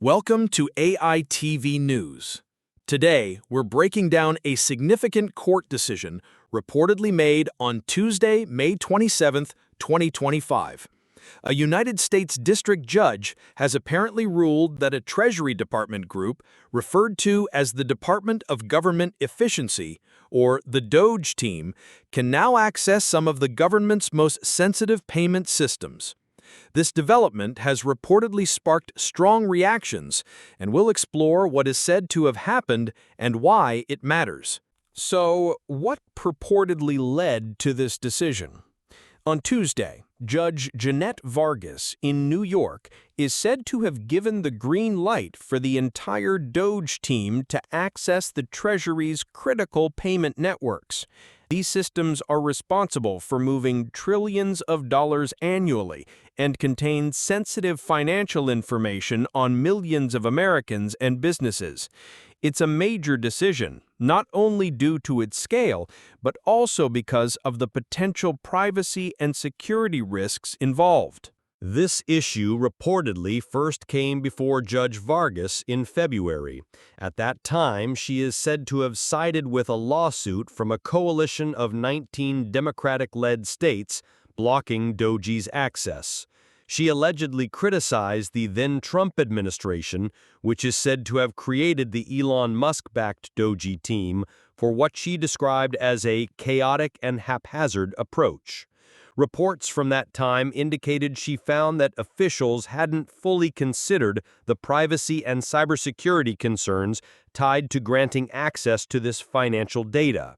Welcome to AITV News. Today, we're breaking down a significant court decision reportedly made on Tuesday, May 27, 2025. A United States district judge has apparently ruled that a Treasury Department group, referred to as the Department of Government Efficiency, or the DOGE team, can now access some of the government's most sensitive payment systems. This development has reportedly sparked strong reactions, and we'll explore what is said to have happened and why it matters. So, what purportedly led to this decision? On Tuesday, Judge Jeanette Vargas in New York is said to have given the green light for the entire DOGE team to access the Treasury's critical payment networks. These systems are responsible for moving trillions of dollars annually and contain sensitive financial information on millions of Americans and businesses. It's a major decision, not only due to its scale, but also because of the potential privacy and security risks involved. This issue reportedly first came before Judge Vargas in February. At that time, she is said to have sided with a lawsuit from a coalition of 19 Democratic-led states blocking DOGE's access. She allegedly criticized the then-Trump administration, which is said to have created the Elon Musk-backed DOGE team, for what she described as a chaotic and haphazard approach. Reports from that time indicated she found that officials hadn't fully considered the privacy and cybersecurity concerns tied to granting access to this financial data.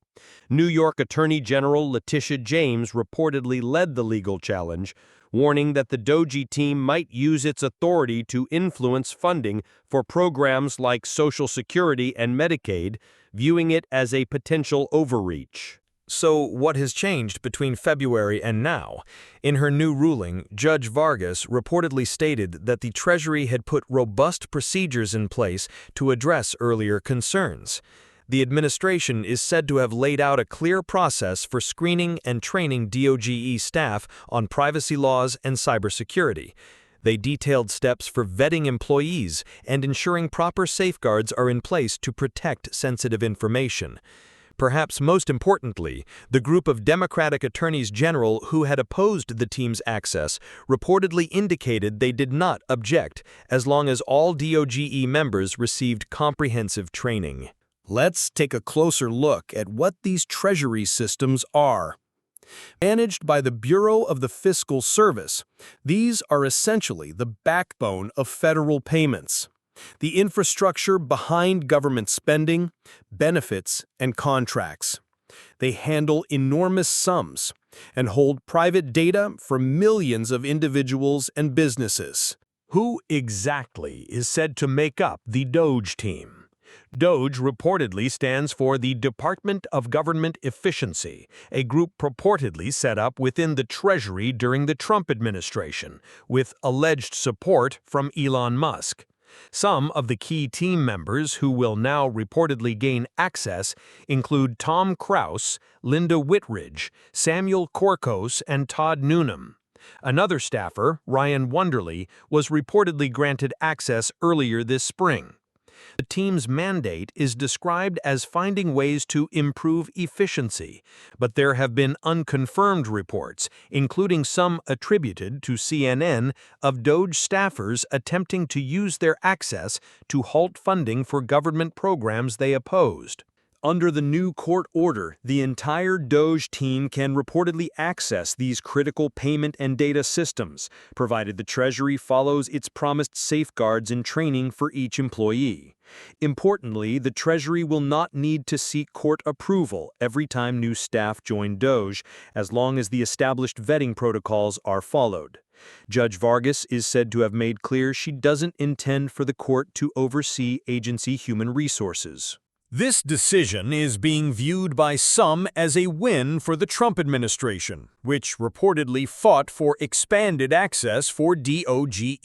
New York Attorney General Letitia James reportedly led the legal challenge, warning that the DOGE team might use its authority to influence funding for programs like Social Security and Medicaid, viewing it as a potential overreach. So, what has changed between February and now? In her new ruling, Judge Vargas reportedly stated that the Treasury had put robust procedures in place to address earlier concerns. The administration is said to have laid out a clear process for screening and training DOGE staff on privacy laws and cybersecurity. They detailed steps for vetting employees and ensuring proper safeguards are in place to protect sensitive information. Perhaps most importantly, the group of Democratic attorneys general who had opposed the team's access reportedly indicated they did not object as long as all DOGE members received comprehensive training. Let's take a closer look at what these Treasury systems are. Managed by the Bureau of the Fiscal Service, these are essentially the backbone of federal payments, the infrastructure behind government spending, benefits, and contracts. They handle enormous sums and hold private data for millions of individuals and businesses. Who exactly is said to make up the DOGE team? DOGE reportedly stands for the Department of Government Efficiency, a group purportedly set up within the Treasury during the Trump administration, with alleged support from Elon Musk. Some of the key team members who will now reportedly gain access include Tom Krause, Linda Whitridge, Samuel Korkos, and Todd Noonan. Another staffer, Ryan Wonderly, was reportedly granted access earlier this spring. The team's mandate is described as finding ways to improve efficiency, but there have been unconfirmed reports, including some attributed to CNN, of DOGE staffers attempting to use their access to halt funding for government programs they opposed. Under the new court order, the entire DOGE team can reportedly access these critical payment and data systems, provided the Treasury follows its promised safeguards and training for each employee. Importantly, the Treasury will not need to seek court approval every time new staff join DOGE, as long as the established vetting protocols are followed. Judge Vargas is said to have made clear she doesn't intend for the court to oversee agency human resources. This decision is being viewed by some as a win for the Trump administration, which reportedly fought for expanded access for DOGE.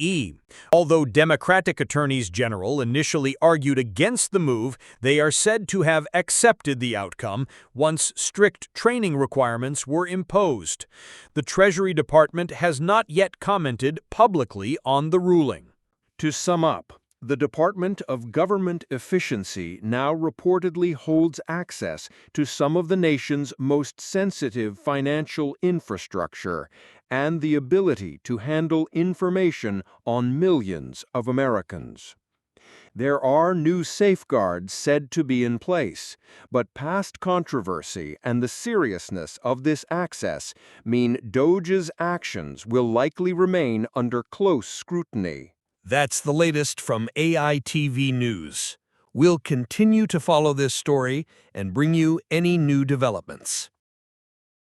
Although Democratic attorneys general initially argued against the move, they are said to have accepted the outcome once strict training requirements were imposed. The Treasury Department has not yet commented publicly on the ruling. To sum up, The Department of Government Efficiency now reportedly holds access to some of the nation's most sensitive financial infrastructure and the ability to handle information on millions of Americans. There are new safeguards said to be in place, but past controversy and the seriousness of this access mean DOGE's actions will likely remain under close scrutiny. That's the latest from AITV News. We'll continue to follow this story and bring you any new developments.